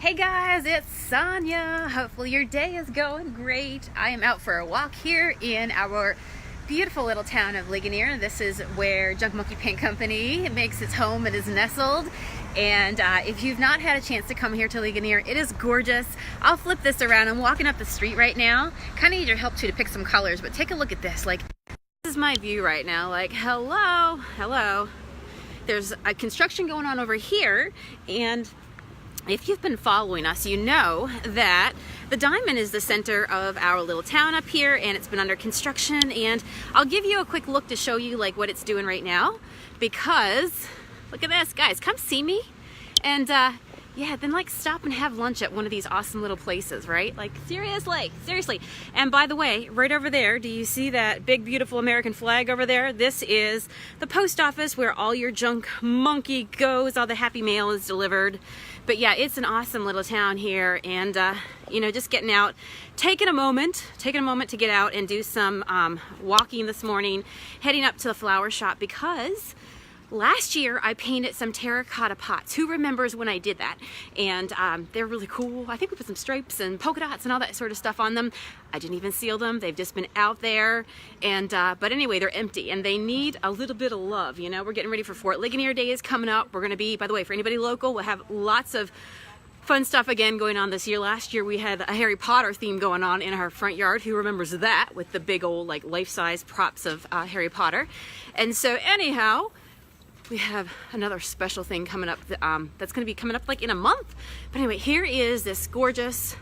Hey guys, it's Sonia. Hopefully your day is going great. I am out for a walk here in our beautiful little town of Ligonier. This is where Junk Monkey Paint Company makes its home and is nestled. And if you've not had a chance to come here to Ligonier, it is gorgeous. I'll flip this around. I'm walking up the street right now. Kind of need your help too to pick some colors, but take a look at this. Like, this is my view right now. Like, hello, hello. There's a construction going on over here, and if you've been following us, you know that the diamond is the center of our little town up here, and it's been under construction. And I'll give you a quick look to show you like what it's doing right now, because look at this, guys. Come see me, and yeah, then like stop and have lunch at one of these awesome little places, right? Like seriously. And by the way, right over there, do you see that big beautiful American flag over there? This is the post office where all your junk monkey goes, all the happy mail is delivered. But yeah, it's an awesome little town here, and you know, just getting out, taking a moment to get out and do some walking this morning, heading up to the flower shop because last year I painted some terracotta pots. Who remembers when I did that? And they're really cool. I think we put some stripes and polka dots and all that sort of stuff on them. I didn't even seal them. They've just been out there. And but anyway, they're empty and they need a little bit of love. You know, we're getting ready for Fort Ligonier Day is coming up. We're going to be, by the way, for anybody local, we'll have lots of fun stuff again going on this year. Last year we had a Harry Potter theme going on in our front yard. Who remembers that, with the big old like life-size props of Harry Potter? And so anyhow, we have another special thing coming up that's going to be coming up like in a month. But anyway, here is this gorgeous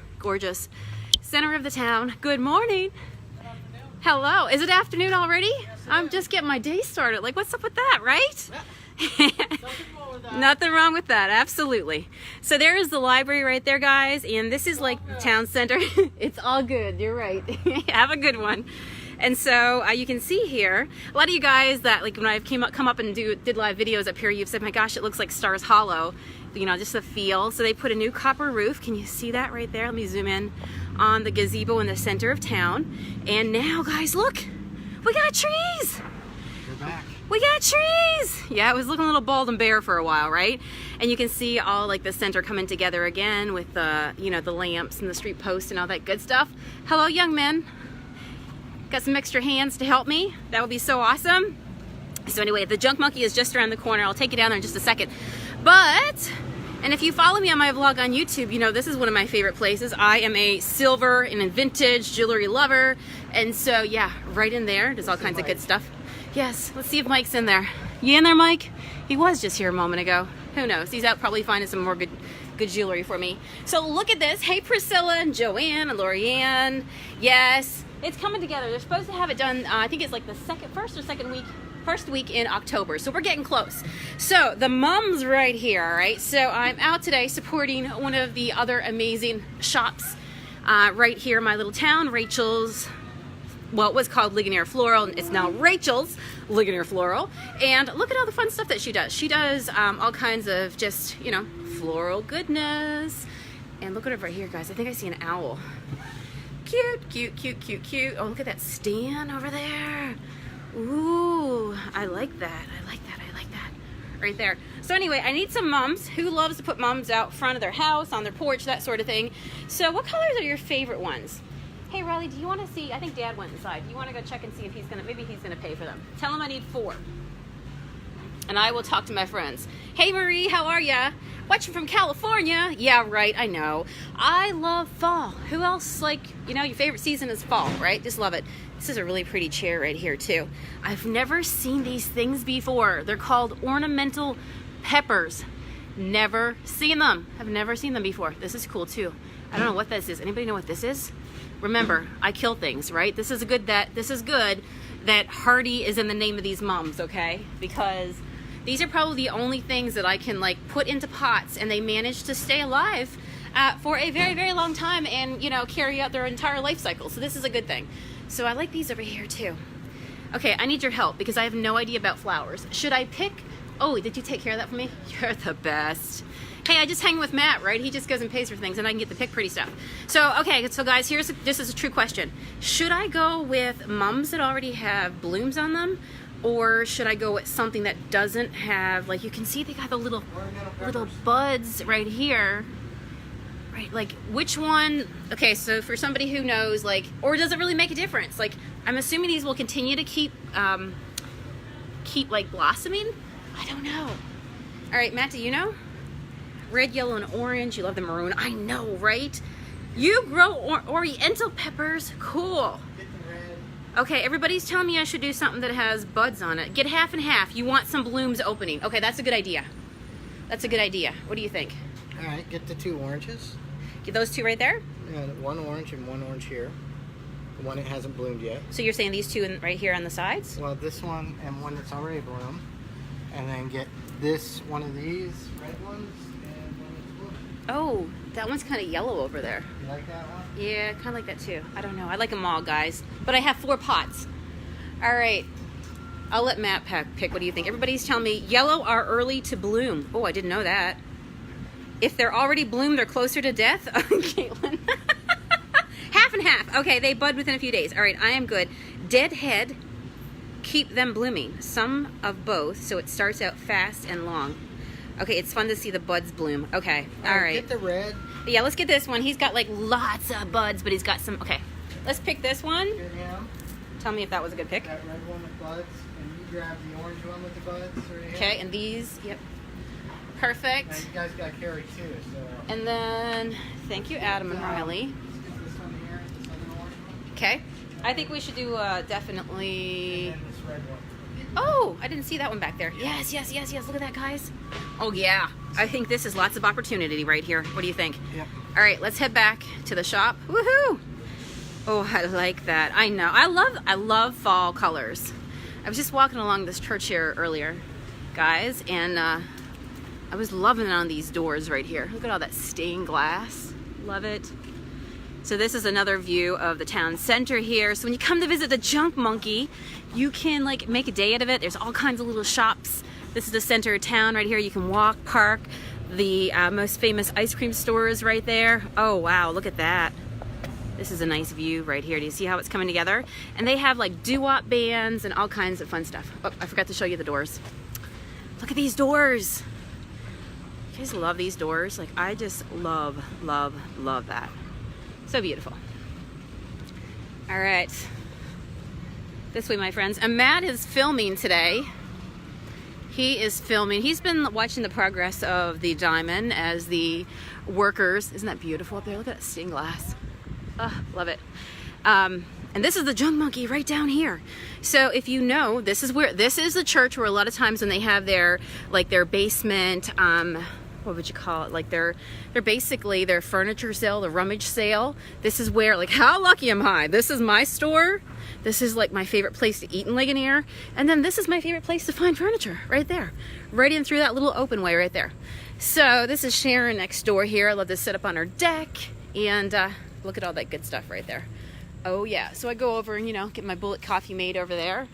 center of the town. Good morning. Hello. Is it afternoon already? Yes, I'm just getting my day started. Like, what's up with that, right? Yeah. Nothing wrong with that. Nothing wrong with that. Absolutely. So there is the library right there, guys. And this is like the town center. It's all good. You're right. Have a good one. And so you can see here, a lot of you guys that like when I've come up and did live videos up here, you've said, my gosh, it looks like Stars Hollow, you know, just the feel. So they put a new copper roof. Can you see that right there? Let me zoom in on the gazebo in the center of town. And now, guys, look, we got trees. We're back. We got trees. Yeah, it was looking a little bald and bare for a while, right? And you can see all like the center coming together again with the, you know, the lamps and the street posts and all that good stuff. Hello, young men. Got some extra hands to help me. That would be so awesome. So anyway, the Junk Monkey is just around the corner. I'll take you down there in just a second. But, and if you follow me on my vlog on YouTube, you know this is one of my favorite places. I am a silver and vintage jewelry lover. And so yeah, right in there, there's all kinds of good stuff. Yes, let's see if Mike's in there. You in there, Mike? He was just here a moment ago. Who knows? He's out probably finding some more good jewelry for me. So look at this. Hey, Priscilla and Joanne and Lorianne. Yes. It's coming together. They're supposed to have it done, I think it's like the first week in October. So we're getting close. So the mom's right here, all right? So I'm out today supporting one of the other amazing shops right here in my little town, Rachel's. Well, it was called Ligonier Floral. It's now Rachel's Ligonier Floral. And look at all the fun stuff that she does. She does all kinds of just, you know, floral goodness. And look at it right here, guys. I think I see an owl. Cute. Oh, look at that stand over there. Ooh, I like that. Right there. So anyway, I need some mums. Who loves to put mums out front of their house, on their porch, that sort of thing. So what colors are your favorite ones? Hey, Riley, do you want to see? I think Dad went inside. Do you want to go check and see if maybe he's going to pay for them? Tell him I need 4. And I will talk to my friends. Hey, Marie, how are ya? Watching from California. Yeah, right, I know. I love fall. Who else, like, you know, your favorite season is fall, right? Just love it. This is a really pretty chair right here, too. I've never seen these things before. They're called Ornamental Peppers. Never seen them. I've never seen them before. This is cool, too. I don't know what this is. Anybody know what this is? Remember, I kill things, right? This is good that Hardy is in the name of these mums, okay? Because these are probably the only things that I can like put into pots, and they manage to stay alive for a very, very long time and, you know, carry out their entire life cycle. So this is a good thing. So I like these over here too. Okay, I need your help because I have no idea about flowers. Should I pick? Oh, did you take care of that for me? You're the best. Hey, I just hang with Matt, right? He just goes and pays for things, and I can get to pick pretty stuff. So, okay, so guys, this is a true question. Should I go with mums that already have blooms on them, or should I go with something that doesn't have, like, you can see they got the little buds right here. Right, like which one? Okay, so for somebody who knows, like, or does it really make a difference? Like, I'm assuming these will continue to keep like blossoming. I don't know. All right, Matt, do you know? Red, yellow, and orange. You love the maroon. I know, right? You grow Oriental peppers. Cool. Get the red. Okay, everybody's telling me I should do something that has buds on it. Get half and half. You want some blooms opening. Okay, that's a good idea. That's a good idea. What do you think? All right, get the 2 oranges. Get those 2 right there? Yeah, 1 orange and 1 orange here. The one that hasn't bloomed yet. So you're saying these 2 right here on the sides? Well, this one and one that's already bloomed. And then get this one of these red ones and one that's bloomed. Oh, that one's kind of yellow over there. You like that one? Yeah, kind of like that too. I don't know. I like them all, guys. But I have 4 pots. All right. I'll let Matt pick. What do you think? Everybody's telling me yellow are early to bloom. Oh, I didn't know that. If they're already bloomed, they're closer to death. Caitlin. Half and half. Okay, they bud within a few days. All right, I am good. Deadhead, keep them blooming. Some of both, so it starts out fast and long. Okay, it's fun to see the buds bloom. Okay, all right. Get the red. Yeah, let's get this one. He's got like lots of buds, but he's got some. Okay, let's pick this one. Get him. Tell me if that was a good pick. That red one with buds, and you grab the orange one with the buds. Right here. Okay, and these, yep. Perfect. Now you guys got carry too, so. And then, thank you, Adam and Riley. Let's get this one here, this other orange one. Okay. I think we should do definitely. And then this red one. Oh, I didn't see that one back there. Yes, yes, yes, yes. Look at that, guys. Oh, yeah. I think this is lots of opportunity right here. What do you think? Yep. All right, let's head back to the shop. Woohoo! Oh, I like that. I know. I love fall colors. I was just walking along this church here earlier, guys, and I was loving it on these doors right here. Look at all that stained glass. Love it. So this is another view of the town center here. So when you come to visit the Junk Monkey, you can like make a day out of it. There's all kinds of little shops. This is the center of town right here. You can walk, park. The most famous ice cream store is right there. Oh wow, look at that. This is a nice view right here. Do you see how it's coming together? And they have like doo-wop bands and all kinds of fun stuff. Oh, I forgot to show you the doors. Look at these doors. You guys love these doors? Like I just love, love, love that. So beautiful. All right. This way, my friends. And Matt is filming today. He is filming. He's been watching the progress of the diamond as the workers. Isn't that beautiful up there? Look at that stained glass. Oh, love it. And this is the Junk Monkey right down here. So if you know, this is the church where a lot of times when they have their basement, what would you call it? Like their basically their furniture sale, the rummage sale. This is where, like, how lucky am I? This is my store. This is like my favorite place to eat in Ligonier. And then this is my favorite place to find furniture right there. Right in through that little open way right there. So this is Sharon next door here. I love to sit up on her deck and look at all that good stuff right there. Oh yeah, so I go over and, you know, get my bullet coffee made over there.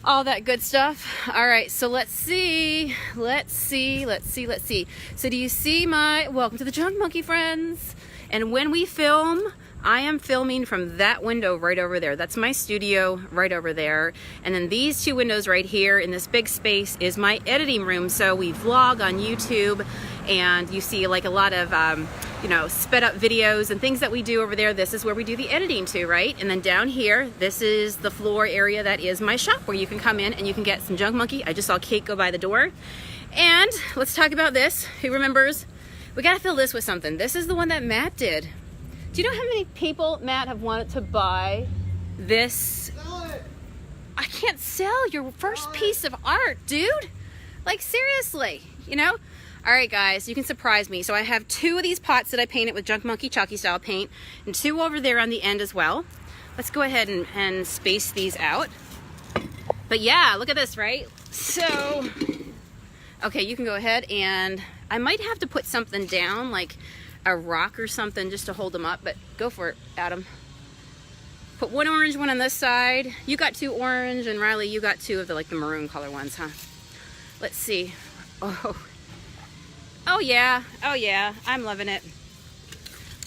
All that good stuff. All right, so let's see. So do you see my, welcome to the Junk Monkey, friends. And when we film, I am filming from that window right over there. That's my studio right over there. And then these 2 windows right here in this big space is my editing room. So we vlog on YouTube and you see like a lot of, you know, sped up videos and things that we do over there. This is where we do the editing too, right? And then down here, this is the floor area that is my shop where you can come in and you can get some Junk Monkey. I just saw Kate go by the door. And let's talk about this. Who remembers? We gotta fill this with something. This is the one that Matt did. Do you know how many people, Matt, have wanted to buy this? Sell it. I can't sell your first piece of art, dude. Like seriously, you know? All right, guys, you can surprise me. So I have 2 of these pots that I painted with Junk Monkey chalky style paint and 2 over there on the end as well. Let's go ahead and space these out. But yeah, look at this, right? So, okay, you can go ahead and I might have to put something down, like a rock or something just to hold them up, but go for it, Adam. Put 1 orange, 1 on this side. You got 2 orange, and Riley, you got 2 of the maroon color ones, huh? Let's see. Oh yeah, I'm loving it.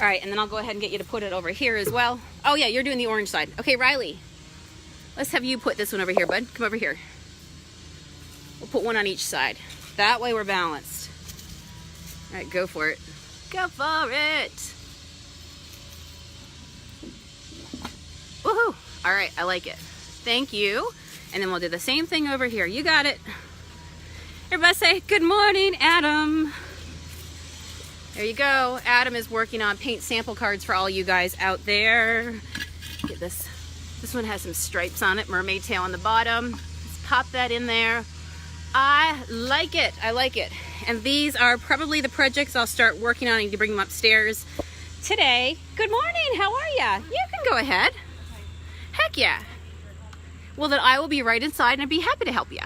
All right, and then I'll go ahead and get you to put it over here as well. Oh yeah, you're doing the orange side. Okay, Riley, let's have you put this one over here, bud. Come over here. We'll put 1 on each side. That way we're balanced. All right, go for it. Go for it. Woohoo. All right, I like it. Thank you. And then we'll do the same thing over here. You got it. Everybody say, good morning, Adam. There you go. Adam is working on paint sample cards for all you guys out there. Get this. This one has some stripes on it, mermaid tail on the bottom. Let's pop that in there. I like it. I like it. And these are probably the projects I'll start working on. I need to bring them upstairs today. Good morning. How are ya? You can go ahead. Heck yeah. Well, then I will be right inside and I'd be happy to help you.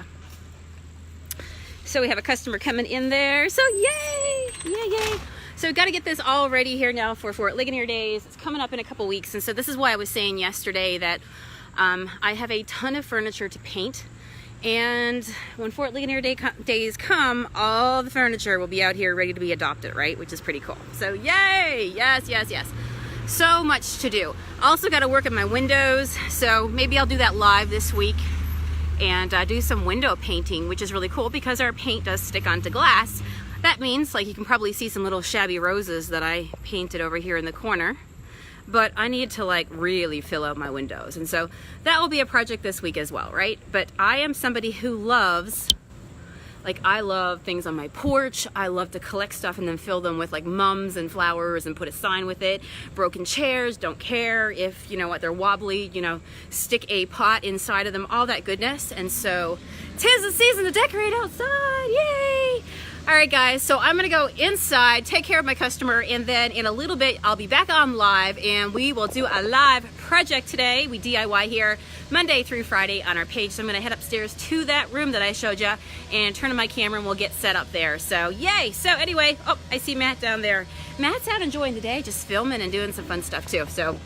So we have a customer coming in there. So yay! Yay, yay. So we've got to get this all ready here now for Fort Ligonier Days. It's coming up in a couple weeks. And so this is why I was saying yesterday that I have a ton of furniture to paint. And when Fort Ligonier Days come, all the furniture will be out here ready to be adopted, right? Which is pretty cool. So yay! Yes, yes, yes. So much to do. Also got to work at my windows. So maybe I'll do that live this week and do some window painting, which is really cool because our paint does stick onto glass. That means, like, you can probably see some little shabby roses that I painted over here in the corner, but I need to like really fill out my windows. And so that will be a project this week as well, right? But I am somebody who loves, like, I love things on my porch. I love to collect stuff and then fill them with like mums and flowers and put a sign with it. Broken chairs, don't care if, you know what, they're wobbly, you know, stick a pot inside of them, all that goodness. And so 'tis the season to decorate outside, yay! All right, guys, so I'm gonna go inside, take care of my customer, and then in a little bit, I'll be back on live and we will do a live project today. We DIY here Monday through Friday on our page. So I'm gonna head upstairs to that room that I showed you and turn on my camera and we'll get set up there. So yay. So anyway, oh, I see Matt down there. Matt's out enjoying the day, just filming and doing some fun stuff too. So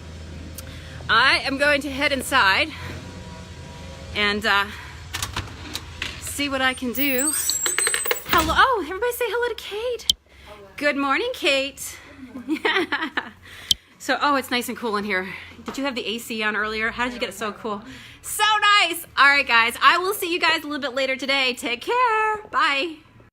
I am going to head inside and see what I can do. Hello, oh, everybody say hello to Kate. Hello. Good morning, Kate. So, oh, it's nice and cool in here. Did you have the AC on earlier? How did you get it so cool? So nice. All right, guys, I will see you guys a little bit later today. Take care. Bye.